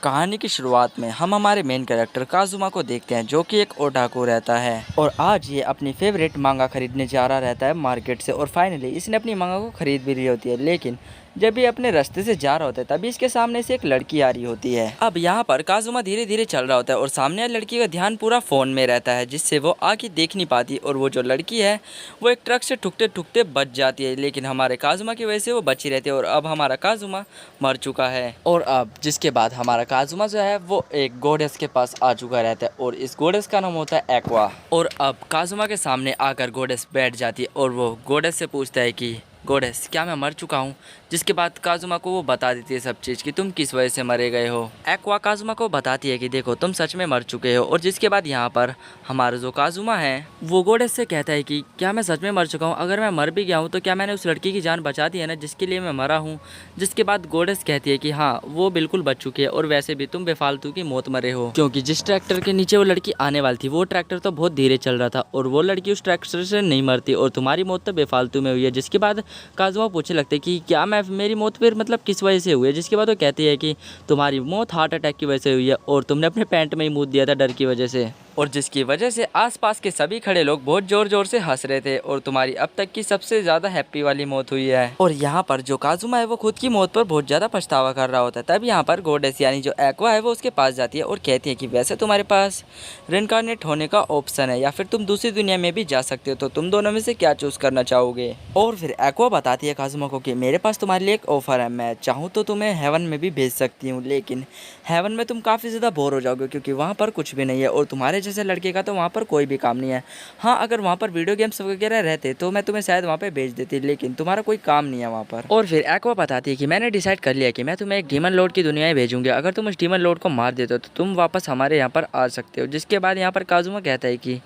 कहानी की शुरुआत में हम हमारे मेन कैरेक्टर काजुमा को देखते हैं, जो कि एक ओटाकू रहता है और आज ये अपनी फेवरेट मांगा खरीदने जा रहा रहता है मार्केट से। और फाइनली इसने अपनी मांगा को खरीद भी ली होती है, लेकिन जब ये अपने रास्ते से जा रहा होता है तभी इसके सामने से एक लड़की आ रही होती है। अब यहाँ पर काजुमा धीरे धीरे चल रहा होता है और सामने लड़की का ध्यान पूरा फोन में रहता है, जिससे वो आगे देख नहीं पाती। और वो जो लड़की है वो एक ट्रक से ठुकते ठुकते बच जाती है, लेकिन हमारे काजुमा की वजह से वो बची रहती है। और अब हमारा काजुमा मर चुका है। और अब जिसके बाद हमारा काजुमा जो है वो एक गॉडेस के पास आ चुका रहता है और इस गॉडेस का नाम होता है एक्वा। और अब काजुमा के सामने आकर गॉडेस बैठ जाती है और वो गॉडेस से पूछता है कि गॉडेस, क्या मैं मर चुका हूँ? जिसके बाद काजुमा को वो बता देती है सब चीज़ कि तुम किस वजह से मरे गए हो। एक्वा काजुमा को बताती है कि देखो तुम सच में मर चुके हो। और जिसके बाद यहाँ पर हमारा जो काजुमा है वो गॉडेस से कहता है कि क्या मैं सच में मर चुका हूँ? अगर मैं मर भी गया हूँ तो क्या मैंने उस लड़की की जान बचा दी है ना, जिसके लिए मैं मरा हूँ? जिसके बाद गॉडेस कहती है कि हाँ, वो बिल्कुल बच चुकी है और वैसे भी तुम बेफालतू की मौत मरे हो, क्योंकि जिस ट्रैक्टर के नीचे वो लड़की आने वाली थी वो ट्रैक्टर तो बहुत धीरे चल रहा था और वो लड़की उस ट्रैक्टर से नहीं मरती और तुम्हारी मौत तो बेफालतू में हुई है। जिसके बाद काजुमा पूछने लगते कि क्या मैं मेरी मौत फिर मतलब किस वजह से हुई है? जिसके बाद वो कहती है कि तुम्हारी मौत हार्ट अटैक की वजह से हुई है और तुमने अपने पैंट में ही मूत दिया था डर की वजह से, और जिसकी वजह से आसपास के सभी खड़े लोग बहुत जोर जोर से हंस रहे थे और तुम्हारी अब तक की सबसे ज़्यादा हैप्पी वाली मौत हुई है। और यहाँ पर जो काजुमा है वो खुद की मौत पर बहुत ज़्यादा पछतावा कर रहा होता है। तब यहाँ पर गॉडेस यानी जो एक्वा है वो उसके पास जाती है और कहती है कि वैसे तुम्हारे पास रिनकार्नेट होने का ऑप्शन है या फिर तुम दूसरी दुनिया में भी जा सकते हो, तो तुम दोनों में से क्या चूज़ करना चाहोगे? और फिर एक्वा बताती है काजुमा को कि मेरे पास तुम्हारे लिए एक ऑफ़र है, मैं चाहूँ तो तुम्हें हेवन में भी भेज सकती हूँ, लेकिन हेवन में तुम काफ़ी ज़्यादा बोर हो जाओगे क्योंकि वहाँ पर कुछ भी नहीं है और तुम्हारे जैसे लड़के का तो वहाँ पर कोई भी काम नहीं है। हाँ, अगर वहाँ पर वीडियो गेम्स वगैरह रहते तो मैं तुम्हें शायद वहाँ पे भेज देती, लेकिन तुम्हारा कोई काम नहीं है वहाँ पर। और फिर एक्वा बताती है कि मैंने डिसाइड कर लिया कि मैं तुम्हें एक डीमन लॉर्ड की दुनिया में भेजूंगी, अगर तुम उस डीमन लॉर्ड को मार देते हो तो तुम वापस हमारे यहाँ पर आ सकते हो। जिसके बाद यहाँ पर काजुमा कहता है कि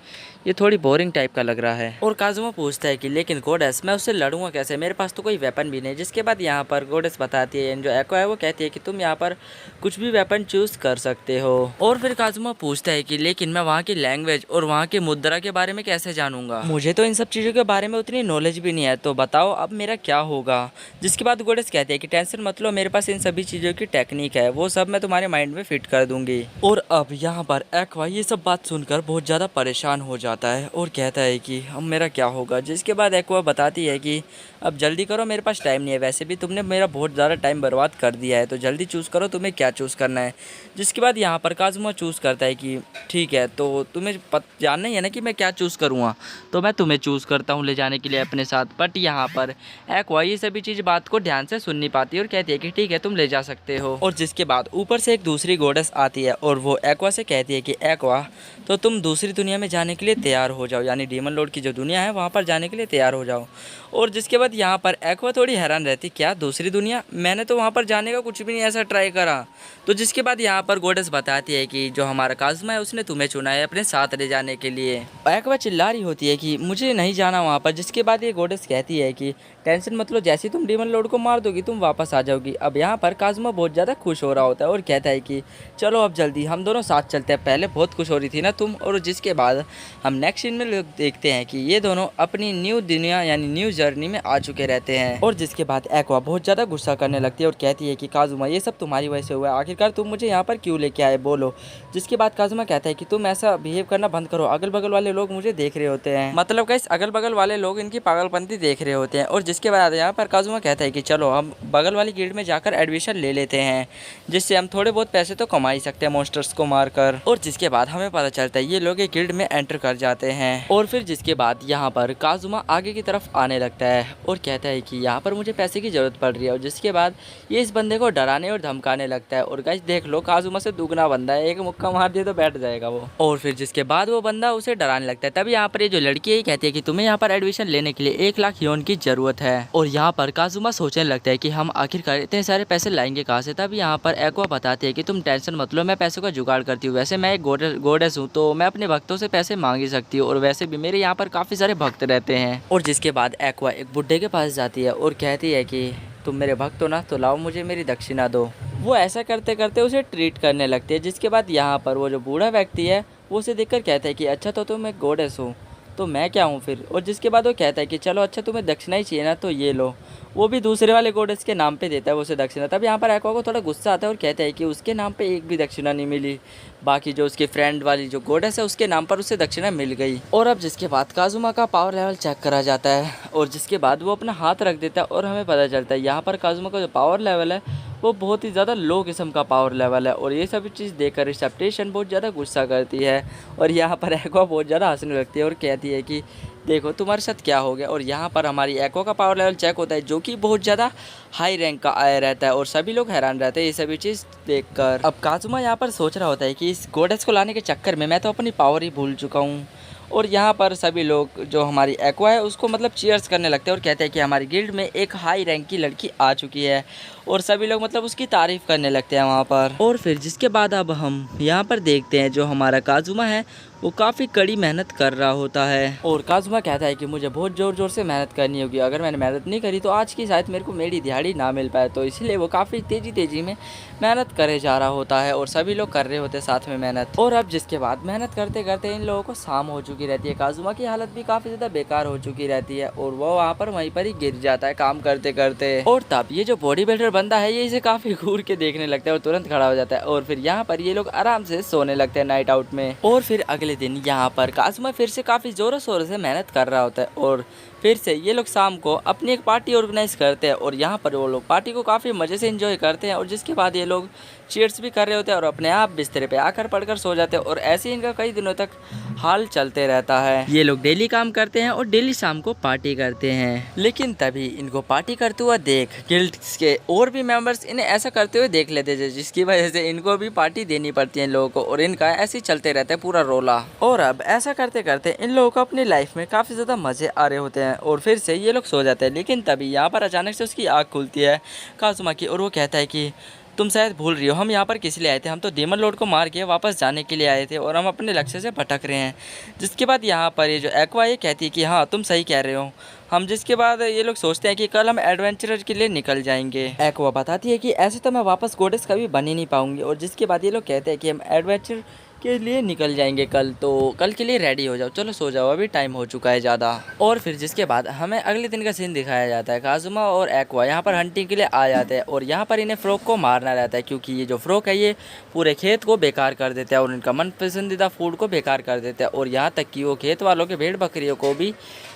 ये थोड़ी बोरिंग टाइप का लग रहा है और काजुमा पूछता है कि लेकिन गॉडेस, मैं उससे लड़ूंगा कैसे? मेरे पास तो कोई वेपन भी नहीं। जिसके बाद यहाँ पर गॉडेस बताती है, जो एक्वा है वो कहती है कि तुम यहाँ पर कुछ भी वेपन चूज कर सकते हो। और फिर काजुमा पूछता है कि लेकिन मैं वहाँ की लैंग्वेज और वहाँ के मुद्रा के बारे में कैसे जानूंगा? मुझे तो इन सब चीज़ों के बारे में उतनी नॉलेज भी नहीं है, तो बताओ अब मेरा क्या होगा? जिसके बाद गॉडेस कहते हैं कि टेंशन मत लो, मेरे पास इन सभी चीज़ों की टेक्निक है, वो सब मैं तुम्हारे माइंड में फिट कर दूंगी। और अब यहाँ पर एक्वा ये सब बात सुनकर बहुत ज़्यादा परेशान हो जाता है और कहता है कि अब मेरा क्या होगा? जिसके बाद एक्वा बताती है कि अब जल्दी करो, मेरे पास टाइम नहीं है, वैसे भी तुमने मेरा बहुत ज़्यादा टाइम बर्बाद कर दिया है, तो जल्दी चूज़ करो तुम्हें क्या चूज़ करना है। जिसके बाद यहाँ पर काजुमा चूज़ करता है कि ठीक है, तो तुम्हें जानना ही है ना कि मैं क्या चूज़ करूँगा, तो मैं तुम्हें चूज़ करता हूँ ले जाने के लिए अपने साथ। बट यहाँ पर एक्वा ये सभी चीज़ बात को ध्यान से सुन नहीं पाती और कहती है कि ठीक है, तुम ले जा सकते हो। और जिसके बाद ऊपर से एक दूसरी गॉडेस आती है और वो एक्वा से कहती है कि एक्वा, तो तुम दूसरी दुनिया में जाने के लिए तैयार हो जाओ, यानी डीमन लॉर्ड की जो दुनिया है वहाँ पर जाने के लिए तैयार हो जाओ। और जिसके बाद यहाँ पर एक्वा थोड़ी हैरान रहती, क्या दूसरी दुनिया? मैंने तो वहाँ पर जाने का कुछ भी नहीं ऐसा ट्राई करा। तो जिसके बाद यहाँ पर गॉडेस बताती है कि जो हमारा काजुमा है उसने तुम्हें चुना है अपने साथ ले जाने के लिए। एक्वा चिल्ला रही होती है कि मुझे नहीं जाना वहाँ पर। जिसके बाद ये गॉडेस कहती है कि टेंशन मत लो, जैसे तुम डीमन लॉर्ड को मार दोगी तुम वापस आ जाओगी। अब यहाँ पर काजुमा बहुत ज़्यादा खुश हो रहा होता है और कहता है कि चलो अब जल्दी हम दोनों साथ चलते हैं, पहले बहुत खुश हो रही थी ना तुम। और जिसके बाद हम नेक्स्ट सीन में देखते हैं कि ये दोनों अपनी न्यू दुनिया यानी न्यू जर्नी में आ चुके रहते हैं। और जिसके बाद एक्वा बहुत ज़्यादा गुस्सा करने लगती है और कहती है कि काजुमा, ये सब तुम्हारी वजह से हुआ है, आखिरकार तुम मुझे यहाँ पर क्यों लेके आए, बोलो। जिसके बाद काजुमा कहता है कि तुम ऐसा बिहेव करना बंद करो, अगल बगल वाले लोग मुझे देख रहे होते हैं, मतलब गाइस अगल बगल वाले लोग इनकी पागलपंती देख रहे होते हैं। और जिसके बाद यहाँ पर काजुमा कहता है कि चलो हम बगल वाली गिल्ड में जाकर एडमिशन ले लेते हैं, जिससे हम थोड़े बहुत पैसे तो कमा ही सकते हैं मॉन्स्टर्स को मारकर। और जिसके बाद हमें पता चलता है ये लोग एक गिल्ड में एंटर कर जाते हैं। और फिर जिसके बाद यहाँ पर काजुमा आगे की तरफ आने लगता है और कहता है कि यहाँ पर मुझे पैसे की ज़रूरत पड़ रही है। और जिसके बाद ये इस बंदे को डराने और धमकाने लगता है। और गाइस देख लो, काजुमा से दुगना बंदा है, एक मुक्का मार दिया तो बैठ जाएगा वो। और फिर जिसके बाद वो बंदा उसे डराने लगता है। तभी यहाँ पर ये जो लड़की है कहती है कि तुम्हें यहाँ पर एडमिशन लेने के लिए 1 लाख योन की ज़रूरत है। और यहाँ पर काजुमा सोचने लगता है कि हम आखिरकार इतने सारे पैसे लाएंगे कहाँ से। तब यहाँ पर एक्वा बताती है कि तुम टेंशन मत लो, मैं पैसों का जुगाड़ करती हूँ, वैसे मैं एक गॉडेस हूँ तो मैं अपने भक्तों से पैसे मांग ही सकती हूँ, और वैसे भी मेरे यहाँ पर काफ़ी सारे भक्त रहते हैं। और जिसके बाद एक्वा एक बुड्ढे के पास जाती है और कहती है कि तुम मेरे भक्त हो ना, तो लाओ मुझे मेरी दक्षिणा दो। वो ऐसा करते करते उसे ट्रीट करने लगती है। जिसके बाद यहाँ पर वो जो बूढ़ा व्यक्ति है वो उसे देखकर कहता है कि अच्छा तो तुम एक गॉडेस हो, तो मैं क्या हूँ फिर। और जिसके बाद वो कहता है कि चलो अच्छा तुम्हें दक्षिणा ही चाहिए ना तो ये लो। वो भी दूसरे वाले गॉडेस के नाम पे देता है वो उसे दक्षिणा। तब यहाँ पर एक्वा को थोड़ा गुस्सा आता है और कहता है कि उसके नाम पे एक भी दक्षिणा नहीं मिली, बाकी जो उसकी फ्रेंड वाली जो गॉडेस है उसके नाम पर उसे दक्षिणा मिल गई। और अब जिसके बाद काजुमा का पावर लेवल चेक करा जाता है और जिसके बाद वो अपना हाथ रख देता है और हमें पता चलता है यहाँ पर काजुमा का जो पावर लेवल है वो बहुत ही ज़्यादा लो किस्म का पावर लेवल है। और ये सभी चीज़ देखकर रिसेप्टेशन बहुत ज़्यादा गुस्सा करती है और यहाँ पर एक्वा बहुत ज़्यादा हंसने लगती है और कहती है कि देखो तुम्हारे साथ क्या हो गया। और यहाँ पर हमारी एक्वा का पावर लेवल चेक होता है जो कि बहुत ज़्यादा हाई रैंक का आया रहता है और सभी लोग हैरान रहते हैं ये सभी चीज़ देखकर। अब काजुमा यहाँ पर सोच रहा होता है कि इस गॉडेस को लाने के चक्कर में मैं तो अपनी पावर ही भूल चुका हूँ। और यहाँ पर सभी लोग जो हमारी एक्वा है उसको मतलब चीयर्स करने लगते हैं और कहते हैं कि हमारी गिल्ड में एक हाई रैंक की लड़की आ चुकी है और सभी लोग मतलब उसकी तारीफ़ करने लगते हैं वहाँ पर। और फिर जिसके बाद अब हम यहाँ पर देखते हैं जो हमारा काजुमा है वो काफ़ी कड़ी मेहनत कर रहा होता है और काजुमा कहता है कि मुझे बहुत ज़ोर ज़ोर से मेहनत करनी होगी, अगर मैंने मेहनत नहीं करी तो आज की शायद मेरे को मेरी दिहाड़ी ना मिल पाए। तो इसलिए वो काफ़ी तेज़ी में मेहनत करे जा रहा होता है और सभी लोग कर रहे होते हैं साथ में मेहनत। और अब जिसके बाद मेहनत करते करते इन लोगों को शाम हो चुकी रहती है। काजुमा की हालत भी काफ़ी ज़्यादा बेकार हो चुकी रहती है और वो वहाँ पर वहीं पर ही गिर जाता है काम करते करते। और तब ये जो बॉडी बिल्डर बंदा है ये इसे काफ़ी घूर के देखने लगता है और तुरंत खड़ा हो जाता है और फिर यहाँ पर ये लोग आराम से सोने लगते हैं नाइट आउट में। और फिर अगले दिन यहाँ पर काजुमा फिर से काफ़ी ज़ोरों शोरों से मेहनत कर रहा होता है और फिर से ये लोग शाम को अपनी एक पार्टी ऑर्गेनाइज करते हैं और यहाँ पर वो लोग पार्टी को काफ़ी मज़े से एंजॉय करते हैं। और जिसके बाद ये लोग चीयर्स भी कर रहे होते हैं और अपने आप बिस्तर पे आकर पढ़कर सो जाते हैं और ऐसे ही इनका कई दिनों तक हाल चलते रहता है। ये लोग डेली काम करते हैं और डेली शाम को पार्टी करते हैं। लेकिन तभी इनको पार्टी करते हुए देख गिल्ड के और भी मेंबर्स इन्हें ऐसा करते हुए देख लेते हैं जिसकी वजह से इनको भी पार्टी देनी पड़ती है इन लोगों को और इनका ऐसे ही चलते रहता है पूरा रोला। और अब ऐसा करते करते इन लोगों को अपनी लाइफ में काफ़ी ज़्यादा मज़े आ रहे होते हैं और फिर से ये लोग सो जाते हैं। लेकिन तभी यहाँ पर अचानक से उसकी आँख खुलती है काजुमा की और वो कहता है कि तुम शायद भूल रही हो हम यहाँ पर किस लिए आए थे, हम तो डेमन लॉर्ड को मार के वापस जाने के लिए आए थे और हम अपने लक्ष्य से भटक रहे हैं। जिसके बाद यहाँ पर ये जो एक्वा ये कहती है कि हाँ तुम सही कह रहे हो हम। जिसके बाद ये लोग सोचते हैं कि कल हम एडवेंचर के लिए निकल जाएंगे। एक्वा बताती है कि ऐसे तो मैं वापस गॉडेस कभी बन ही नहीं पाऊंगी। और जिसके बाद ये लोग कहते हैं कि हम एडवेंचर के लिए निकल जाएंगे कल, तो कल के लिए रेडी हो जाओ, चलो सो जाओ अभी टाइम हो चुका है ज़्यादा। और फिर जिसके बाद हमें अगले दिन का सीन दिखाया जाता है। काजुमा और एक्वा यहाँ पर हंटिंग के लिए आ जाते हैं और यहाँ पर इन्हें फ्रॉक को मारना रहता है क्योंकि ये जो फ्रॉक है ये पूरे खेत को बेकार कर देता है और इनका मन पसंदीदा फूड को बेकार कर देता है और यहाँ तक कि वो खेत वालों के भेड़ बकरियों को भी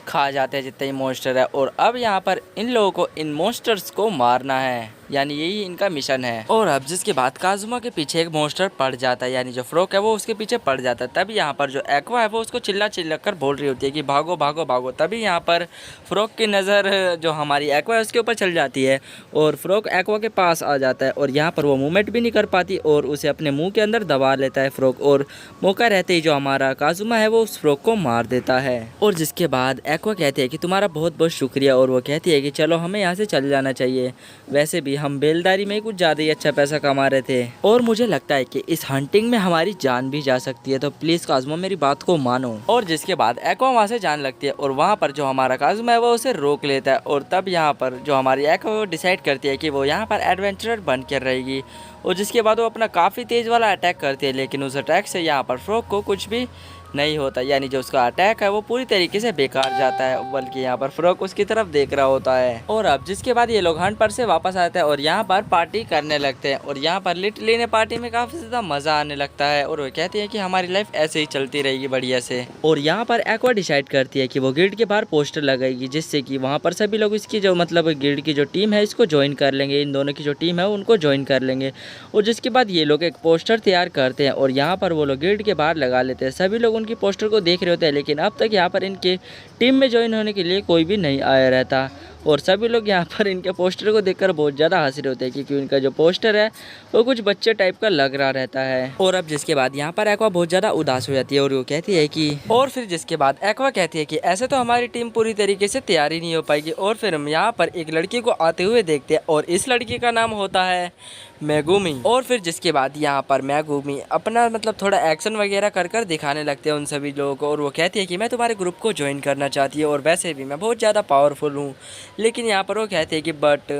खा जाते हैं जितने ही मॉन्स्टर है। और अब यहाँ पर इन लोगों को इन मॉन्स्टर्स को मारना है, यानी यही इनका मिशन है। और अब जिसके बाद काजुमा के पीछे एक मॉन्स्टर पड़ जाता है, यानी जो फ्रॉक है वो उसके पीछे पड़ जाता है। तभी यहाँ पर जो एक्वा है वो उसको चिल्ला कर बोल रही होती है कि भागो भागो भागो। तभी यहाँ पर फ्रॉक की नज़र जो हमारी एक्वा है उसके ऊपर चल जाती है और फ्रॉक एक्वा के पास आ जाता है और यहाँ पर वो मूवमेंट भी नहीं कर पाती और उसे अपने मुँह के अंदर दबा लेता है फ्रॉक। और मौका रहते ही जो हमारा काजुमा है वो उस फ्रॉक को मार देता है। और जिसके बाद एक्वा कहती है कि तुम्हारा बहुत बहुत शुक्रिया और वो कहती है कि चलो हमें यहाँ से चल जाना चाहिए, वैसे भी हम बेलदारी में कुछ ज़्यादा ही अच्छा पैसा कमा रहे थे और मुझे लगता है कि इस हंटिंग में हमारी जान भी जा सकती है, तो प्लीज़ काजुमा मेरी बात को मानो। और जिसके बाद एक्वा वहाँ से जाने लगती है और वहाँ पर जो हमारा काजुमा है वो उसे रोक लेता है। और तब यहाँ पर जो हमारी एक्वा वो डिसाइड करती है कि वो यहाँ पर एडवेंचरर बन कर रहेगी और जिसके बाद वो अपना काफ़ी तेज़ वाला अटैक करती है। लेकिन उस अटैक से यहाँ पर फ्रॉक को कुछ भी नहीं होता, यानी जो उसका अटैक है वो पूरी तरीके से बेकार जाता है, बल्कि यहाँ पर फ्रॉक उसकी तरफ देख रहा होता है। और अब जिसके बाद ये लोग हंट पर से वापस आते हैं और यहाँ पर पार्टी करने लगते हैं और यहाँ पर लिटली ने पार्टी में काफ़ी ज़्यादा मज़ा आने लगता है और वो कहती है कि हमारी लाइफ ऐसे ही चलती रहेगी बढ़िया से। और यहाँ पर एक्वा डिसाइड करती है कि वो गिल्ड के बाहर पोस्टर लगाएगी जिससे कि वहाँ पर सभी लोग इसकी जो मतलब गिल्ड की जो टीम है इसको ज्वाइन कर लेंगे, इन दोनों की जो टीम है उनको ज्वाइन कर लेंगे। और जिसके बाद ये लोग एक पोस्टर तैयार करते हैं और यहाँ पर वो लोग गिल्ड के बाहर लगा लेते हैं। सभी लोग उनकी पोस्टर को देख रहे होते हैं लेकिन अब तक यहाँ पर इनके टीम में ज्वाइन होने के लिए कोई भी नहीं आया रहता और सभी लोग यहाँ पर इनके पोस्टर को देखकर बहुत ज़्यादा हंस रहे होते हैं क्योंकि इनका जो पोस्टर है वो कुछ बच्चे टाइप का लग रहा रहता है। और अब जिसके बाद यहाँ पर एक्वा बहुत ज़्यादा उदास हो जाती है और वो कहती है कि और फिर जिसके बाद एक्वा कहती है कि ऐसे तो हमारी टीम पूरी तरीके से तैयारी नहीं हो पाएगी। और फिर हम यहाँ पर एक लड़की को आते हुए देखते हैं और इस लड़की का नाम होता है मेगुमी। और फिर जिसके बाद यहाँ पर मेगुमी अपना मतलब थोड़ा एक्शन वगैरह कर दिखाने लगते हैं उन सभी लोगों को और वो कहती है कि मैं तुम्हारे ग्रुप को ज्वाइन करना चाहती हूँ और वैसे भी मैं बहुत ज़्यादा पावरफुल हूँ। लेकिन यहाँ पर वो कहते हैं कि बट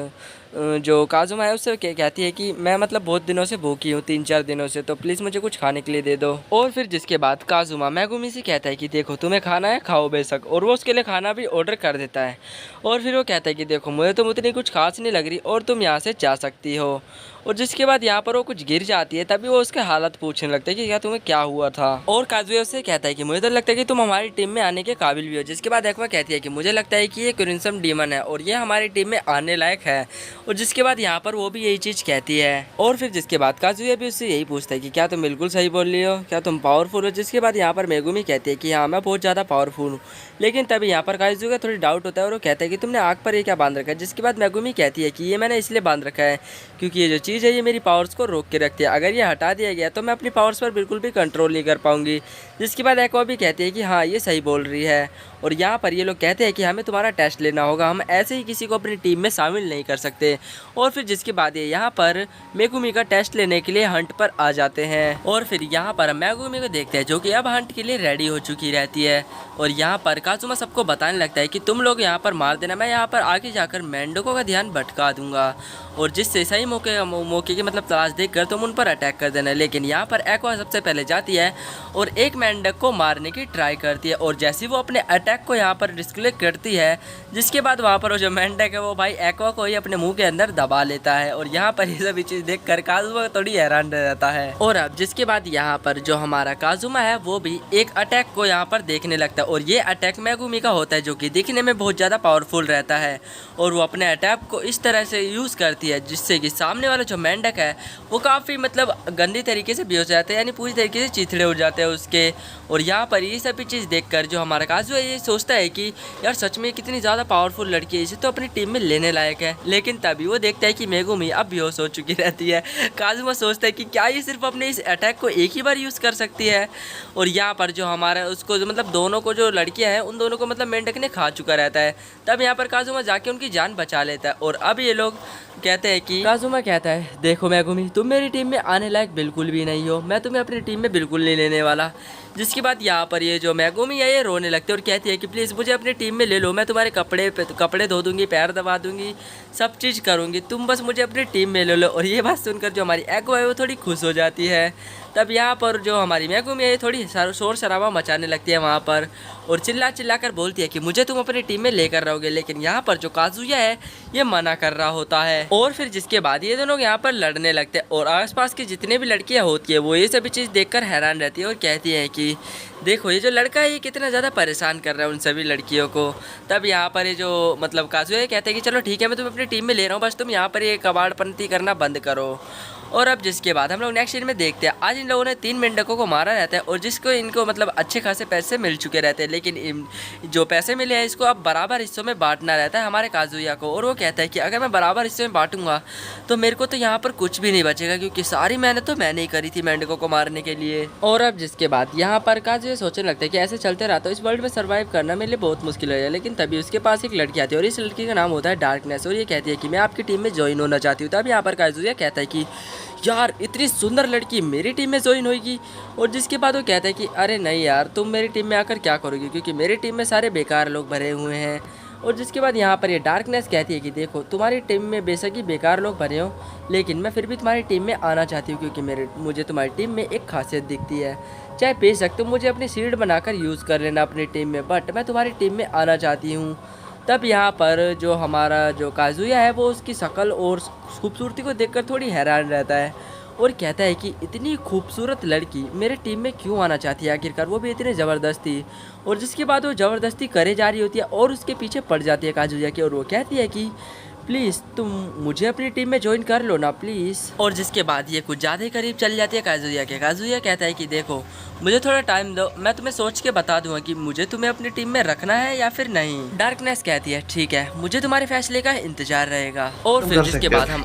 जो काजुमा है उससे कहती है कि मैं मतलब बहुत दिनों से भूखी हूँ, 3-4 दिनों से, तो प्लीज़ मुझे कुछ खाने के लिए दे दो। और फिर जिसके बाद काजुमा मेगुमी से कहता है कि देखो तुम्हें खाना है खाओ बेशक, और वो उसके लिए खाना भी ऑर्डर कर देता है। और फिर वो कहता है कि देखो मुझे तुम उतनी कुछ खास नहीं लग रही और तुम यहाँ से जा सकती हो। और जिसके बाद यहाँ पर वो कुछ गिर जाती है, तभी वो उसके हालत पूछने लगता है कि क्या तुम्हें क्या हुआ था। और काजुया उससे कहता है कि मुझे तो लगता है कि तुम हमारी टीम में आने के काबिल भी हो। जिसके बाद एक्वा कहती है कि मुझे लगता है कि ये क्रिम्सन डीमन है और ये हमारी टीम में आने लायक है। और जिसके बाद यहाँ पर वो भी यही चीज़ कहती है। और फिर जिसके बाद काजुया भी उससे यही पूछता है कि क्या तुम बिल्कुल सही बोल रही हो, क्या तुम पावरफुल हो। जिसके बाद यहाँ पर मेगुमी कहती है कि हाँ मैं बहुत ज़्यादा पावरफुल हूँ। लेकिन तभी यहाँ पर काजुया का थोड़ी डाउट होता है और वो कहता है कि तुमने आग पर ये क्या बांध रखा है। जिसके बाद मेगुमी कहती है कि ये मैंने इसलिए बांध रखा है क्योंकि ये जो चीज़ है ये मेरी पावर्स को रोक के रखती है, अगर ये हटा दिया गया तो मैं अपनी पावर्स पर बिल्कुल भी कंट्रोल नहीं कर पाऊंगी। जिसके बाद एक्वा भी कहती है कि हाँ ये सही बोल रही है। और यहाँ पर ये लोग कहते हैं कि हमें तुम्हारा टेस्ट लेना होगा, हम ऐसे ही किसी को अपनी टीम में शामिल नहीं कर सकते। और फिर जिसके बाद ये यहाँ पर मेगुमी का टेस्ट लेने के लिए हंट पर आ जाते हैं। और फिर यहाँ पर मेगुमी को देखते हैं जो कि अब हंट के लिए रेडी हो चुकी रहती है। और यहाँ पर काजुमा सबको बताने लगता है कि तुम लोग यहाँ पर मार देना, मैं यहाँ पर आगे जाकर मेंढकों का ध्यान भटका दूंगा और जिससे सही मौके की मतलब तलाश देखकर तुम उन पर अटैक कर देना। लेकिन यहाँ पर एक्वा सबसे पहले जाती है और एक मेंढक को मारने की ट्राई करती है। और जैसे वो अपने अटैक को यहाँ पर डिस्प्ले करती है, जिसके बाद वहाँ पर वो जो मेंढक है वो भाई एक्वा को ही अपने मुंह के अंदर दबा लेता है। और यहाँ पर ये सभी चीज़ देखकर काजुमा थोड़ी हैरान रह जाता है। और अब जिसके बाद यहाँ पर जो हमारा काजुमा है वो भी एक अटैक को यहाँ पर देखने लगता है। और ये अटैक मेगुमी का होता है जो कि दिखने में बहुत ज़्यादा पावरफुल रहता है। और वो अपने अटैक को इस तरह से यूज़ करती है जिससे कि सामने वाला जो मेंढक है वो काफ़ी मतलब गंदी तरीके से बेहोश जाते हैं, यानी पूरी तरीके से चिथड़े उड़ जाते हैं उसके। और यहाँ पर ये सभी चीज़ देखकर जो हमारा काजू है ये सोचता है कि यार सच में कितनी ज़्यादा पावरफुल लड़की है, इसे तो अपनी टीम में लेने लायक है। लेकिन तभी वो देखता है कि मेगुमी अब बेहोश हो चुकी रहती है। काजुमा सोचता है कि क्या ये सिर्फ अपने इस अटैक को एक ही बार यूज़ कर सकती है। और यहाँ पर जो हमारा उसको जो मतलब दोनों को जो लड़कियाँ हैं उन दोनों को मतलब मेंढक ने खा चुका रहता है। तब यहाँ पर काजुमा जाके उनकी जान बचा लेता है। और अब ये लोग कहते हैं कि काजुमा कहता है देखो मेगुमी तुम मेरी टीम में आने लायक बिल्कुल भी नहीं हो, मैं तुम्हें अपनी टीम में बिल्कुल नहीं लेने वाला। जिसके बाद यहाँ पर ये जो मेगुमी है ये रोने लगती है और कहती है कि प्लीज़ मुझे अपनी टीम में ले लो, मैं तुम्हारे कपड़े धो दूंगी, पैर दबा दूंगी, सब चीज़ करूँगी, तुम बस मुझे अपनी टीम में ले लो। और ये बात सुनकर जो हमारी एक्वा है वो थोड़ी खुश हो जाती है। तब यहाँ पर जो हमारी मेगुमी है थोड़ी शोर शराबा मचाने लगती है वहाँ पर और चिल्ला कर बोलती है कि मुझे तुम अपनी टीम में लेकर रहोगे। लेकिन यहाँ पर जो काजुया है ये मना कर रहा होता है। और फिर जिसके बाद ये दोनों यहाँ पर लड़ने लगते हैं और आसपास की जितने भी लड़कियाँ होती है वो ये सभी चीज़ देखकर हैरान रहती है और कहती है कि देखो ये जो लड़का है ये कितना ज़्यादा परेशान कर रहा है उन सभी लड़कियों को। तब यहाँ पर ये जो मतलब काजुया कहते हैं कि चलो ठीक है मैं तुम्हें अपनी टीम में ले रहा हूँ, बस तुम यहाँ पर ये कबाड़पंती करना बंद करो। और अब जिसके बाद हम लोग नेक्स्ट सीन में देखते हैं आज इन लोगों ने 3 मेंढकों को मारा रहता है और जिसको इनको मतलब अच्छे खासे पैसे मिल चुके रहते हैं। लेकिन जो पैसे मिले हैं इसको अब बराबर हिस्सों में बांटना रहता है हमारे काजुया को। और वो कहता है कि अगर मैं बराबर हिस्से में बांटूंगा तो मेरे को तो यहाँ पर कुछ भी नहीं बचेगा क्योंकि सारी मेहनत तो मैंने ही करी थी मेंढकों को मारने के लिए। और अब जिसके बाद यहाँ पर काजुया सोचने लगता है कि ऐसे चलते रहा तो इस वर्ल्ड में सर्वाइव करना मेरे लिए बहुत मुश्किल है। लेकिन तभी उसके पास एक लड़की आती है और इस लड़की का नाम होता है डार्कनेस और ये कहती है कि मैं आपकी टीम में ज्वाइन होना चाहती हूँ। तब यहाँ पर काजुया कहता है कि यार इतनी सुंदर लड़की मेरी टीम में ज्वाइन होगी। और जिसके बाद वो कहता है कि अरे नहीं यार तुम मेरी टीम में आकर क्या करोगी क्योंकि मेरी टीम में सारे बेकार लोग भरे हुए हैं। और जिसके बाद यहाँ पर ये डार्कनेस कहती है कि देखो तुम्हारी टीम में बेशक ही बेकार लोग भरे हो लेकिन मैं फिर भी तुम्हारी टीम में आना चाहती हूँ क्योंकि मुझे तुम्हारी टीम में एक खासियत दिखती है। चाहे बेशक तुम मुझे अपनी शील्ड बनाकर यूज़ कर लेना अपनी टीम में, बट मैं तुम्हारी टीम में आना चाहती हूँ। तब यहाँ पर जो हमारा जो काजुया है वो उसकी शक्ल और खूबसूरती को देखकर थोड़ी हैरान रहता है और कहता है कि इतनी खूबसूरत लड़की मेरे टीम में क्यों आना चाहती है आखिरकार, वो भी इतनी ज़बरदस्ती। और जिसके बाद वो ज़बरदस्ती करे जा रही होती है और उसके पीछे पड़ जाती है काजुया की और वो कहती है कि प्लीज़ तुम मुझे अपनी टीम में ज्वाइन कर लो ना प्लीज़। और जिसके बाद ये कुछ ज़्यादा ही करीब चल जाती है काजुया के। काजुया कहता है कि देखो मुझे थोड़ा टाइम दो, मैं तुम्हें सोच के बता दूंगा कि मुझे तुम्हें अपनी टीम में रखना है या फिर नहीं। डार्कनेस कहती है ठीक है मुझे तुम्हारे फैसले का इंतजार रहेगा। और फिर जिसके बाद हम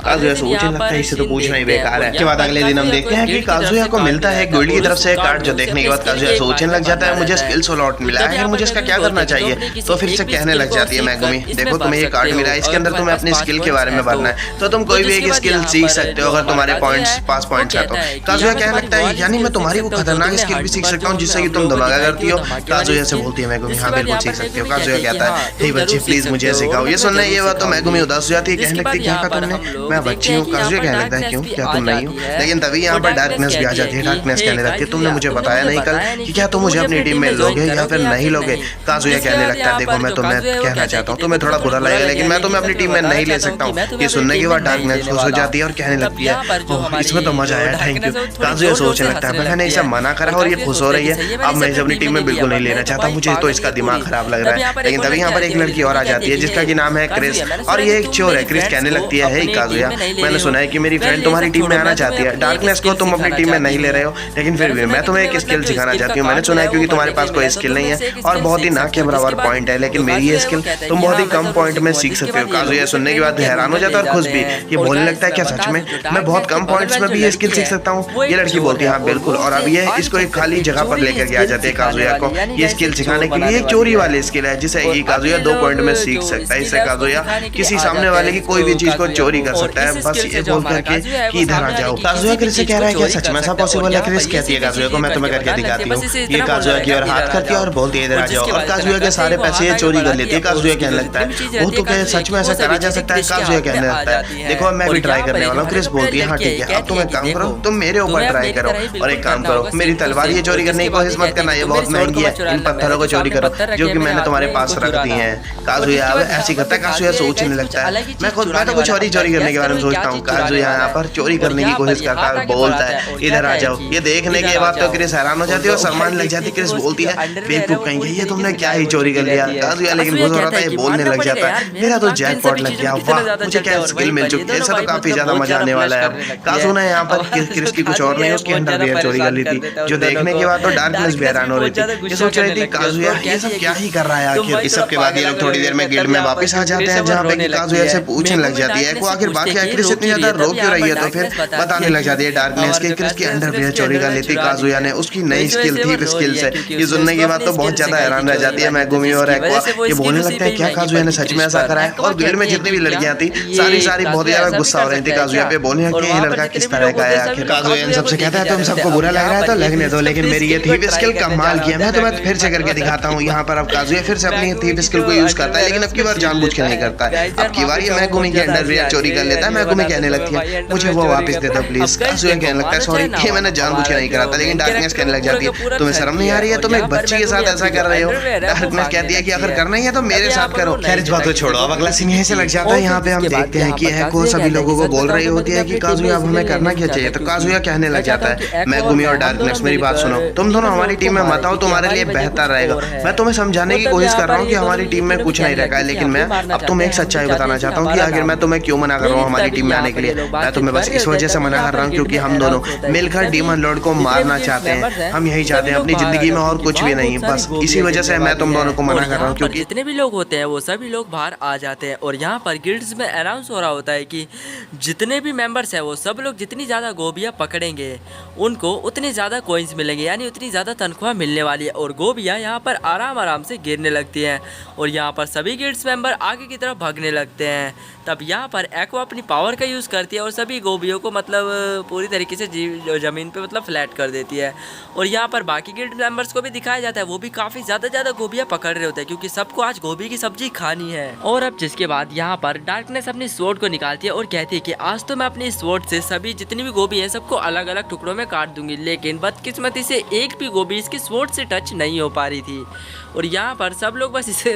इसे तो पूछना ही बेकार है। उसके बाद अगले दिन हम देखते हैं कि काजुया को मिलता है गिल्ड की तरफ से कार्ड जो देखने के बाद काजुया सोचने लग जाता है मुझे स्किल स्लॉट मिला है, मुझे इसका क्या करना चाहिए। तो फिर से कहने लग जाती है मेगुमी देखो तुम्हें ये कार्ड मिला है इसके अंदर तुम्हें अपनी स्किल के बारे में भरना है तो तुम कोई भी एक स्किल सीख सकते हो अगर तुम्हारे पास पॉइंट्स है तो। काजुया कहने लगता है यानी मैं तुम्हारी वो खतरनाक स्किल भी सीख सकता हूँ जिससे कि तुम धमाका करती हो। काजुया से बोलती है मेगुमी, हाँ बिल्कुल सीख सकते हो। काजुया कहता है हे बच्ची प्लीज मुझे सिखाओ। ये सुनना ये बात तो मेगुमी उदास हो जाती है, कहने लगती है क्या कहा तुमने, मैं बच्ची हूँ। काजुया कहने लगता है क्यों, क्या तुम नहीं हो। लेकिन तभी यहाँ पर डार्कनेस भी आ जाती है। डार्कनेस कहने लगती है तुमने मुझे बताया नहीं कल कि क्या तुम मुझे अपनी टीम में लोगे या फिर नहीं लोगे। काजुया कहने लगता है देखो मैं तुम्हें कहना चाहता हूँ, तुम्हें थोड़ा बुरा लगेगा लेकिन मैं तुम्हें अपनी टीम में नहीं ले सकता हूँ। ये सुनने के बाद डार्कनेस खुश हो जाती है और कहने लगती है इसमें तो मजा आया, थैंक यू। काजुया सोचने लगता है मैंने इसे मना करा और ये खुश हो रही है, अब मैं इसे अपनी टीम में बिल्कुल नहीं लेना चाहता, मुझे तो इसका दिमाग खराब लग रहा है। लेकिन तभी यहाँ पर एक लड़की और आ जाती है जिसका की नाम है क्रिस और ये एक चोर है। क्रिस कहने लगती है हे काजुया मैंने सुना है कि मेरी फ्रेंड तुम्हारी टीम में आना चाहती है। डार्कनेस को तुम अपनी टीम में नहीं ले रहे हो लेकिन फिर भी मैं तुम्हें एक स्किल सिखाना चाहती हूँ। मैंने सुना है क्योंकि तुम्हारे पास कोई स्किल नहीं है और बहुत ही ना के बराबर पॉइंट है, लेकिन मेरी ये स्किल तुम बहुत ही कम पॉइंट में सीख सकते हो। काजुया सुनने के बाद हैरान हो जाता है और खुश भी। ये बोलने लगता है क्या सच में मैं बहुत कम पॉइंट्स में भी ये स्किल सीख सकता हूँ। ये लड़की बोलती है हाँ बिल्कुल। और अब ये इसको एक खाली जगह पर लेकर के आ जाते हैं काजुया को ये स्किल सिखाने के लिए। एक चोरी वाली स्किल है जिसे काजुया 2 पॉइंट में सीख सकता है। इससे काजुया किसी सामने वाले की कोई भी चीज को चोरी कर सकता है, बस ये बोल करके कि इधर आ जाओ। काजुया क्रिस से कह रहा है क्या सच में ऐसा पॉसिबल है। क्रिस कहती है काजुया को मैं तुम्हें करके दिखाती हूँ। ये काजुया की और हाथ करती है और बोलती है इधर आ जाओ और काजुया के सारे पैसे ये चोरी कर लेती है। काजुया कहने लगता है वो तो क्या सच में ऐसा करा जा सकता है। काजुया कहने लगता है देखो मैं भी ट्राई करने वाला हूँ। क्रिस बोलती है हाँ ठीक है अब तुम एक काम करो, तुम मेरे ऊपर ट्राई करो और एक काम करो मेरी तलवार ये चोरी करने की कोशिश मत करना, ये बहुत महंगी है, इन पत्थरों को चोरी करो जो कि मैंने तुम्हारे पास रख दी हैं। काजुया अब ऐसी करता है। काजुया सोचने लगता है मैं तो कुछ और ही चोरी करने के बारे में सोचता हूँ। काजुया यहाँ पर चोरी करने की कोशिश करता है, बोलता है इधर आ जाओ। ये देखने के बाद तो क्रिस हैरान हो जाती है और सम्मान लग जाती है। क्रिस बोलती है बेवकूफ कहेंगे ये तुमने क्या ही चोरी कर लिया। काजुया लेकिन खुश हो रहा था, ये बोलने लग जाता है मेरा तो जैकपॉट लग गया, वाह मुझे क्या स्किल मिल चुकी है, ऐसा तो काफी ज्यादा मजा आने वाला है। काजू ने यहाँ पर क्रिस की कुछ और नहीं उसकी अंडरवियर चोरी कर ली थी, जो देखने के बाद तो डार्कनेस भी हैरान हो रही थी। ये सोच रही थी काजुया ये सब क्या ही कर रहा है आखिर। इस सब के बाद ये लोग थोड़ी देर में गिल्ड में वापस आ जाते हैं जहाँ पे काजुया से पूछने लग जाती है वो आखिर बाकी क्रिस इतनी ज्यादा रो क्यों रही है। तो फिर बताने लग जाती है डार्कनेस की क्रिस की अंडरवियर चोरी कर ली थी काजुया ने, उसकी नई स्किल थी स्किल से। ये सुनने के बाद तो बहुत ज्यादा हैरान रह जाती है मेगुमी और एक्वा। ये बोलने लगते हैं क्या काजुया ने सच में ऐसा करा है। और गिल्ड में जितनी भी लड़कियां थी सारी बहुत ज्यादा गुस्सा हो रही थी काजुया पे, बोलने कि ये लड़का किस तरह का है आखिर। काजुया इन सबसे कहता है तुम सबको बुरा लग रहा है तो लगने दो, लेकिन मेरी ये थीव स्किल कमाल की है, मैं तुम्हें फिर से करके दिखाता हूँ। यहाँ पर अब काजुया फिर से अपनी थीव स्किल को यूज करता है, लेकिन अब की बार जानबूझ के नहीं करता है। अब की बार ये मेगुमी के अंडरवियर चोरी कर लेता है। मेगुमी कहने लगती है मुझे वो वापस दे दो प्लीज। काजुया कहने लगता है सॉरी ये मैंने जानबूझ के नहीं करा था। लेकिन डार्कनेस कहने लग जाती है तुम्हें शर्म नहीं आ रही है, तुम एक बच्ची के साथ ऐसा कर रहे हो। डार्कनेस कहती है कि अगर करना ही है तो मेरे साथ करो। खैर इस बात को छोड़ो, अब अगला सीन यहीं से लग जाता है। यहाँ पे हम देखते हैं कि एको सभी लोगों को बोल रही होती है कि काजुया अब हमें करना क्या चाहिए। तो काजुया कहने लग जाता है मेगुमी और डार्कनेस मेरी बात सुनो, तुम दोनों हमारी टीम में मत आओ, तुम्हारे लिए बेहतर रहेगा। मैं तुम्हें समझाने की कोशिश कर रहा हूँ कि हमारी टीम में कुछ नहीं रखा है, लेकिन मैं अब तुम्हें एक सच्चाई बताना चाहता हूँ कि आखिर मैं तुम्हें क्यों मना कर रहा हूँ हमारी टीम में आने के लिए। मैं तुम्हें बस इस वजह से मना कर रहा हूँ क्योंकि हम दोनों मिलकर डीमन लॉर्ड को मारना चाहते हैं। हम यही चाहते हैं अपनी जिंदगी में और कुछ भी नहीं, बस इसी वजह से मैं तुम दोनों को मना कर रहा हूँ। क्योंकि जितने भी लोग होते हैं वो सभी लोग बाहर आ जाते हैं और यहाँ पर गिल्ड्स में अनाउंस हो रहा होता है कि जितने भी मेंबर्स हैं वो सब लोग जितनी ज़्यादा गोबियाँ पकड़ेंगे उनको उतने ज़्यादा कॉइन्स मिलेंगे, यानी उतनी ज़्यादा तनख्वाह मिलने वाली है। और गोबियाँ यहाँ पर आराम से गिरने लगती हैं और यहाँ पर सभी गिल्ड्स मेंबर आगे की तरफ भागने लगते हैं। तब यहाँ पर एक्वा अपनी पावर का यूज़ करती है और सभी गोबियों को मतलब पूरी तरीके से ज़मीन पे मतलब फ्लैट कर देती है। और यहाँ पर बाकी गिल्ड मेंबर्स को भी दिखाया जाता है, वो भी काफ़ी ज़्यादा गोबियाँ पकड़ रहे होते हैं क्योंकि सबको आज गोभी की सब्जी खानी है। और अब जिसके बाद यहाँ पर डार्कनेस अपनी स्वॉर्ड को निकालती है और कहती है कि आज तो मैं अपनी स्वॉर्ड से सभी जितनी भी गोभी है सबको अलग अलग टुकड़ों में काट दूंगी। लेकिन बदकिस्मती से एक भी गोभी इसकी स्वॉर्ड से टच नहीं हो पा रही थी। और यहाँ पर सब लोग बस इसे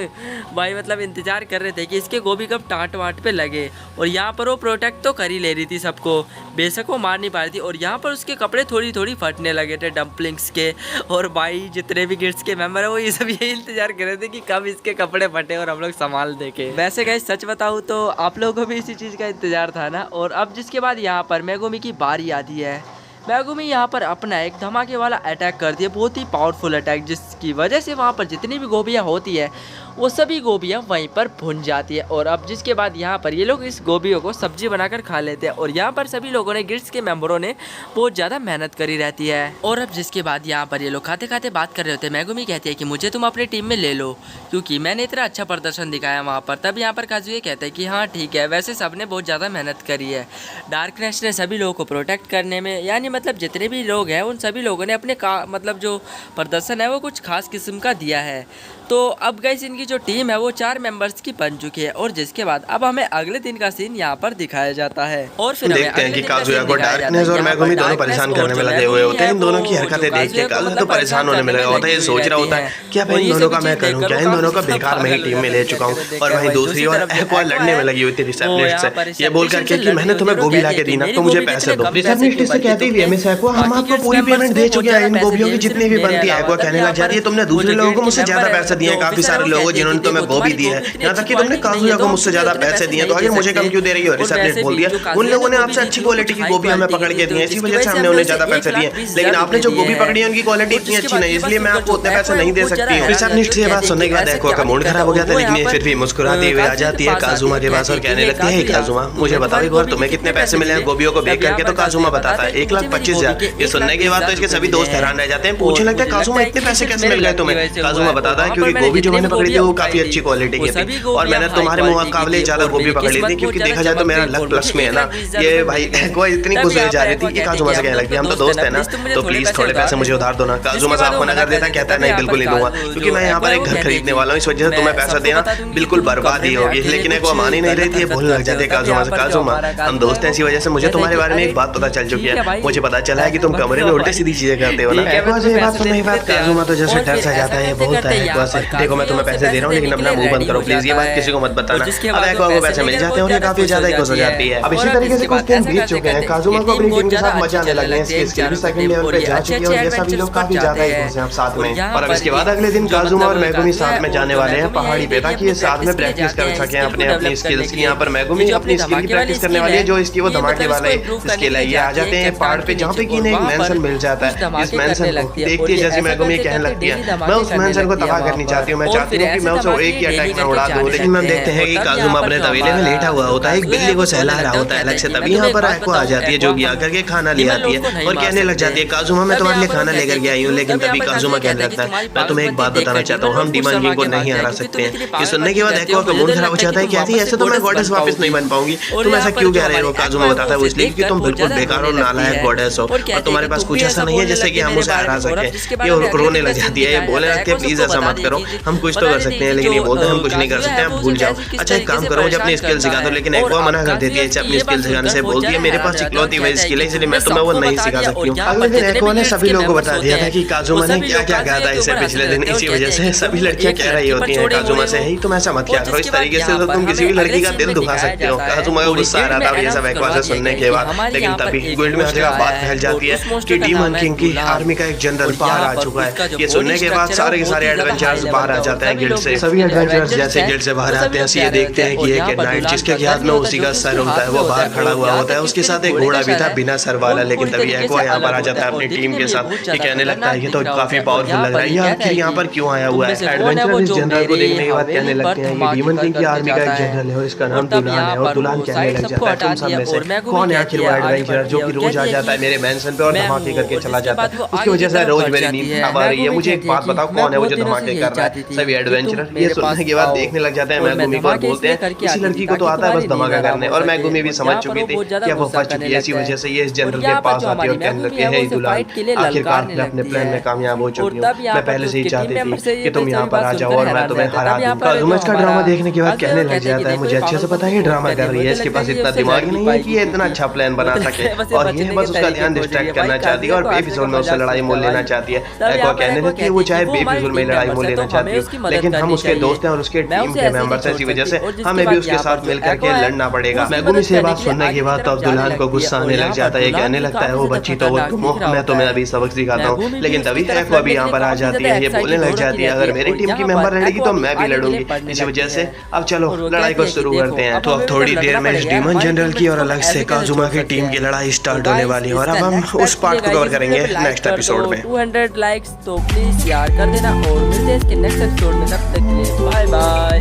भाई मतलब इंतजार कर रहे थे कि इसके गोभी कब टाँट वाट पे लगे। और यहाँ पर वो प्रोटेक्ट तो कर ही ले रही थी सबको, बेशक वो मार नहीं पा रही थी। और यहाँ पर उसके कपड़े थोड़ी फटने लगे थे डम्पलिंग्स के। और भाई जितने भी गिल्ड्स के मेंबर है वो ये सब यही इंतजार कर रहे थे कि कब इसके कपड़े फटे और हम लोग संभाल देखे। वैसे गाइस सच बताऊँ तो आप लोगों को भी इसी चीज़ का इंतजार था ना। और अब जिसके बाद यहाँ पर मेगुमी की बारी आती है। मेगुमी यहाँ पर अपना एक धमाके वाला अटैक करती है, बहुत ही पावरफुल अटैक, जिसकी वजह से वहाँ पर जितनी भी गोभियाँ होती है वो सभी गोभियाँ वहीं पर भुन जाती है। और अब जिसके बाद यहाँ पर ये लोग इस गोभियों को सब्जी बनाकर खा लेते हैं। और यहाँ पर सभी लोगों ने, गिल्ड्स के मेंबरों ने बहुत ज़्यादा मेहनत करी रहती है। और अब जिसके बाद यहाँ पर ये लोग खाते खाते बात कर रहे होते हैं। मेगुमी कहती है कि मुझे तुम अपनी टीम में ले लो क्योंकि मैंने इतना अच्छा प्रदर्शन दिखाया वहाँ पर। तब यहाँ पर काजुए कहते हैं कि हाँ ठीक है, वैसे सबने बहुत ज़्यादा मेहनत करी है। डार्कनेस ने सभी लोगों को प्रोटेक्ट करने में, यानी मतलब जितने भी लोग हैं उन सभी लोगों ने अपने मतलब जो प्रदर्शन है वो कुछ खास किस्म का दिया है। तो अब गाइस इनकी जो टीम है वो 4 मेंबर्स की बन चुकी है। और जिसके बाद अब हमें अगले दिन का सीन यहाँ पर दिखाया जाता है। और फिर देखते हैं कि काजुया को डार्कनेस और मेगुमी दोनों परेशान करने में लगे हुए होते हैं। इन दोनों की हरकतें देख के काजुया तो परेशान होने में लगा होता है। ये सोच रहा होता है क्या भाई इन दोनों का मैं करूं क्या, इन दोनों का बेकार मैं ही टीम में ले चुका हूं। और वहीं दूसरी ओर एक्वा लड़ने में लगी हुई थी रिसेप्शनिस्ट से, ये बोल करके कि मैंने तुम्हें गोभी ला के दी ना तो मुझे पैसे दो। रिसेप्शनिस्ट से कहती है मिस एक्वा हम आपको पूरी पेमेंट दे चुके हैं, इन गोभियों की जितनी भी बनती है। एक्वा कहने लग जाती है तुमने दूसरे लोगों को मुझसे ज्यादा पैसे दिए, काफी सारे लोगों जिन्होंने तुम्हें गोभी दी है, यहाँ तक कि तुमने काजुया को मुझसे ज्यादा पैसे दिए, तो आगे मुझे कम क्यों दे रही हो। रिसेप्शनिस्ट बोल दिया उन लोगों ने आपसे अच्छी क्वालिटी की गोभी हमें पकड़ के दी है, इसी वजह से हमने उन्हें ज्यादा पैसे दिए, लेकिन आपने जो गोभी पकड़ी है उनकी क्वालिटी इतनी अच्छी नहीं, इसलिए मैं आपको उतने पैसे नहीं दे सकती हूँ। रिसेप्शनिस्ट से बात सुनने के बाद एक्वा का मूड खराब हो गया था, लेकिन फिर भी मुस्कुराते हुए आ जाती है काजुमा के पास और कहने लगती है काजुमा मुझे बताओ एक बार तुम्हें कितने पैसे मिले हैं गोभियों को बेच करके। तो काजुमा बताता है 1,25,000। ये सुनने के बाद तो इसके सभी दोस्त हैरान रह जाते हैं, पूछने लगते हैं काजुमा इतने पैसे कैसे मिल गए तुम्हें। काजुमा बताता है क्योंकि गोभी जो मैंने पकड़ी थी वो काफी अच्छी क्वालिटी की थी और मैंने तुम्हारे मुकाबले ज्यादा गोभी पकड़ ली थी, क्योंकि देखा जाए तो मेरा लक प्लस में है ना। ये भाई एक्वा इतनी खुश हो जा रही थी कि काजुमा से कहने लगती है हम तो दोस्त है ना, तो प्लीज थोड़े पैसे मुझे उधार दो ना। काजुमा साहब मना कर देता, कहता है नहीं बिल्कुल नहीं दूंगा, क्योंकि मैं यहाँ पर एक घर खरीदने वाला हूँ, इस वजह से तुम्हें पैसा देना बिल्कुल बर्बादी होगी। लेकिन एक्वा मान ही नहीं रही थी, भूलने लग जाते काजुमा से काजुमा हम दोस्त हैं, इसी वजह से मुझे तुम्हारे बारे में एक बात पता चल चुकी है, मुझे पता चला है कि तुम कमरे में उल्टी सीधी चीजें करते हो ना। एक्वा से ये बात सुनने के बाद काजुमा तो जैसे डर सा जाता है, बोलता है एक्वा से देखो मैं तुम्हें पैसे दे रहा हूँ लेकिन अपना मुंह बंद करो प्लीज, ये बात किसी को मत बताना। अब एक्वा को पैसे मिल जाते हैं और ये काफी ज्यादा खुश हो जाती है। अब इसी तरीके से कुछ दिन बीत चुके हैं, काजुमा को अपनी टीम के साथ मजा आने लगे हैं, इसकी स्किल भी सेकंड लेवल पे जा चुकी है और ये सभी लोग काफी ज्यादा खुश हैं अब साथ में। और अब इसके बाद अगले दिन काजुमा और मेगुमी साथ में जाने वाले हैं पहाड़ी पे, ताकि ये साथ में प्रैक्टिस कर सकें अपने अपनी स्किल्स की। यहाँ पर मेगुमी अपनी स्किल की प्रैक्टिस करने वाली है, जो इसकी वो धमाके वाले स्किल है। ये आ जाते हैं पहाड़ पे जहाँ पे कि इन्हें एक मेंशन मिल जाता है। इस मेंशन को देखती है जैसे मेगुमी कहने लगती है मैं उस मेंशन को तबाह करनी चाहती हूँ, मैं चाहती हूँ कि मैं उसे एक ही अटैक में उड़ा दूँ। लेकिन हम देखते हैं कि काजुमा अपने तबीले में लेटा हुआ होता है, एक बिल्ली को सहला रहा होता है अलग से, तभी यहाँ पर एक्वा आ जाती है जो कि आकर के खाना ले आती है और कहने लग जाती है काजुमा मैं तुम्हारे लिए खाना लेकर के आई हूँ। लेकिन तभी काजुमा कहने लगता है मैं तुम्हें एक बात बताना चाहता हूँ, हम डीमन किंग को नहीं हरा सकते हैं। ये सुनने के बाद एक्वा का मूड खराब हो जाता है, कहती है ऐसे तो मैं गॉडेस वापस नहीं बन पाऊंगी, तुम ऐसा क्यों कह रहे हो। काजुमा बताता है वो इसलिए क्योंकि तुम बिल्कुल बेकार और नालायक गॉडेस हो और तुम्हारे पास कुछ ऐसा नहीं है जिससे कि हम उसे हरा सके। ये रोने लग जाती है, ये बोलने लगती है प्लीज ऐसा मत करो, हम कुछ तो कर सकते हैं। लेकिन ये बोलते हैं हम कुछ नहीं कर सकते, आप भूल जाओ। अच्छा एक काम करो मुझे अपनी स्किल सिखा दो। लेकिन एक्वा मना कर देती है इसे अपनी स्किल सिखाने से, बोलती है मेरे पास इकलौती वही स्किल है इसलिए मैं तुम्हें वो नहीं सिखा सकती हूँ। अगले दिन एक्वा ने सभी लोगों को बता दिया था कि काजुमा ने क्या क्या कहा था इसे पिछले दिन, इसी वजह से सभी लड़कियां कह रही होती हैं काजुमा से ही तुम ऐसा मत किया करो, इस तरीके से तो तुम किसी भी लड़की का दिल दुखा सकते हो। काजुमा को गुस्सा आ रहा था ये सब एक्वा से सुनने के बाद, लेकिन तभी गिल्ड में हर जगह बात फैल जाती है कि डीमन किंग की आर्मी का एक जनरल बाहर आ चुका है। ये सुनने के बाद सारे के सारे एडवेंचरर्स बाहर आ जाते हैं गिल्ड से। सभी एडवेंचरर्स जैसे गिल्ड से बाहर आते हैं ये देखते हैं कि एक नाइट जिसके हाथ में उसी का सर होता है वो बाहर खड़ा हुआ होता है, उसके साथ एक घोड़ा भी था बिना सर वाला। लेकिन तभी एक्वा यहाँ पर आ जाता है अपनी टीम के साथ, ये कहने लगता है ये तो काफी पावरफुल लग रहा है, ये आखिर यहाँ पर क्यों आया हुआ है। एडवेंचरर इस जनरल को देखने के बाद कहने लगते हैं ये डीमन किंग की आर्मी का एक जनरल है और इसका नाम दुलान है। और दुलान कहने लग जाता है तुम सब में से कौन है आखिर वो एडवेंचरर जो कि रोज आ जाता है मेरे मेंशन पे और धमाके करके चला जाता है, उसकी वजह से रोज मेरी नींद खराब आ रही है। मुझे एक बात बताओ कौन है वो जो धमाके कर रहा है। सभी एडवेंचरर ये सुनने के बाद देखने लग जाते हैं मेगुमी को और बोलते हैं इसी लड़की को तो आता है बस धमाका करने। और मेगुमी भी समझ चुकी थी कि अब वो फंस चुकी है, इसी वजह से ये इस जनरल के पास आती है और कहने लगती है दुलान आखिरकार मैं अपने प्लान में कामयाब हो चुकी हूँ, मैं पहले से ही चाहती थी कि तुम यहाँ पर आ जाओ और मैं तुम्हें हरा दूँ। काजुमा इसका ड्रामा देखने के बाद कहने लग जाता है मुझे अच्छे से पता है ये ड्रामा कर रही है, इसके पास इतना दिमाग ही नहीं है कि ये इतना अच्छा प्लान बना सके और ये बस उसका ध्यान डिस्ट्रैक्ट करना चाहती है और बेफिजूल में उससे लड़ाई मोल लेना चाहती है। एक्वा कहने लगती है वो चाहे बेफिजूल में लड़ाई मोल लेना चाहती है लेकिन हम उसके दोस्त हैं और उसके टीम के मेंबर्स हैं, इसी वजह से हमें भी उसके साथ मिलकर के लड़ना पड़ेगा। मेगुमी से बात सुनने के बाद तो अब दुल्हन को गुस्सा आने लग जाता है, कहने लगता है वो बच्ची तो वो तुम हो, मैं तुम्हें अभी सबक सिखाता हूँ। लेकिन तभी एक्वा भी यहाँ पर आ जाती है, ये बोलने लग जाती है अगर मेरी टीम की मेंबर लड़ेगी तो मैं भी लड़ूंगी, इसी वजह से अब चलो लड़ाई को शुरू करते हैं। तो अब थोड़ी देर में डीमन जनरल की और अलग से काजुमा की टीम की लड़ाई स्टार्ट होने वाली है और अब हम उस पार्ट को कवर करेंगे नेक्स्ट एपिसोड में। 200 लाइक्स तो प्लीज यार कर देना और मिलते हैं इसके नेक्स्ट एपिसोड में। तब तक के लिए बाय बाय।